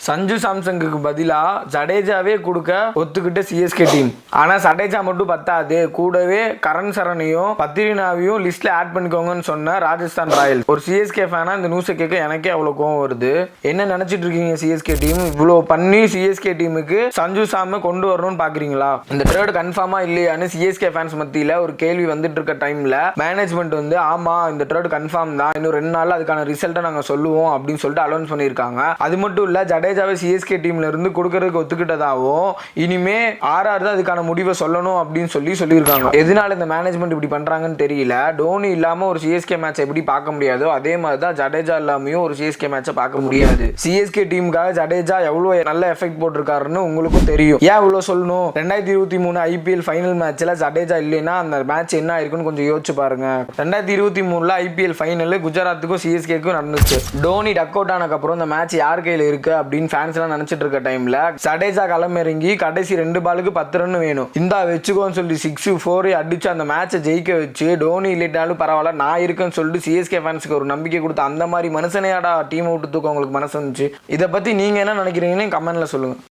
சஞ்சு சாம்சங்குக்கு பதிலா ஜடேஜாவே கொடுக்க ஒத்துக்கிட்ட CSK team. ஆனா ஜடேஜா மட்டும் பத்தாது, கூடவே கரண் சரணையும் பத்ரினாவையும் லிஸ்ட்ல ஆட் பண்ணிக்கோங்கன்னு சொன்ன ராஜஸ்தான் ராயல்ஸ். ஒரு சிஎஸ்கே ஃபேனா இந்த நியூஸை கேட்க எனக்கே அவ்வளவு கோவம் வருது. என்ன நினைச்சிட்டு இருக்கீங்க சிஎஸ்கே டீம்? இவ்வளவு பண்ணி சிஎஸ்கே டீமுக்கு சஞ்சு சாம கொண்டு வரணும்னு பாக்குறீங்களா? இந்த ட்ரேட் கன்ஃபார்மா இல்லையான்னு சிஎஸ்கே ஃபேன்ஸ் மத்தியில ஒரு கேள்வி வந்துட்டு இருக்க டைம்ல மேனேஜ்மெண்ட் வந்து ஆமா இந்த ட்ரேட் கன்ஃபார்ம் தான், இன்னும் 2 நாள்ல அதுக்கான ரிசல்ட்டை நாங்க சொல்லுவோம் அப்படின்னு சொல்லிட்டு அனௌன்ஸ் பண்ணியிருக்காங்க. அது மட்டும் இல்ல, ஜடேஜாவை சிஎஸ்கே டீம்ல இருந்து கொடுக்கறதுக்கு ஒத்துக்கிட்டதாகவும் இனிமே ஆர்ஆர் தான் அதுக்கான முடிவை சொல்லணும் அப்படின்னு சொல்லியிருக்காங்க. எதனால இந்த மேனேஜ்மெண்ட் இப்படி பண்றாங்கன்னு தெரியல. டோனி இல்லாம ஒரு சிஎஸ்கே மேட்ச் எப்படி பார்க்க முடியாதோ அதே மாதிரி தான் ஜடேஜா இல்லாமையும் ஒரு சிஎஸ்கே மேட்சை பார்க்க முடியாது. சிஎஸ்கே டீமுக்காக ஜடேஜா எவ்வளவு நல்ல எஃபெக்ட் போட்டிருக்காருன்னு உங்களுக்கும் தெரியும். ஏன் இவ்வளவு சொல்லணும்? 2023 ஐபிஎல் ஃபைனல் மேட்ச்ல ஜடேஜா இல்லைன்னா அந்த மேட்ச் என்ன ஆயிருக்குன்னு கொஞ்சம் யோசிச்சு பாருங்க. 2023 ஐபிஎல் ஃபைனல் குஜராத்துக்கும் சிஎஸ்கேக்கும் நடந்துச்சு. டோனி டக் அவுட் ஆனதுக்கு அப்புறம் இந்த மேட்ச் யார் கையில இருக்கு அப்படின்னு ஃபேன்ஸ் எல்லாம் நினைச்சிட்டு இருக்க டைம்ல ஜடேஜா களமிறங்கி கடைசி 2 பாலுக்கு 10 ரன் வேணும், இந்தா வச்சுக்கோன்னு சொல்லி 6-4 அடிச்சு அந்த மேட்சை ஜெயிக்க வச்சு டோனி இல்லைனாலும் பரவாயில்ல நான் இருக்கேன்னு சொல்லிட்டு சிஎஸ்கே ஃபேன்ஸ்க்கு ஒரு நம்பிக்கை கொடுத்து அந்த மாதிரி மனுஷனையாடா டீம் விட்டு தூக்க உங்களுக்கு மனசு வந்துச்சு. இதை பத்தி நீங்க என்ன நினைக்கிறீங்கன்னு கமெண்ட்ல சொல்லுங்க.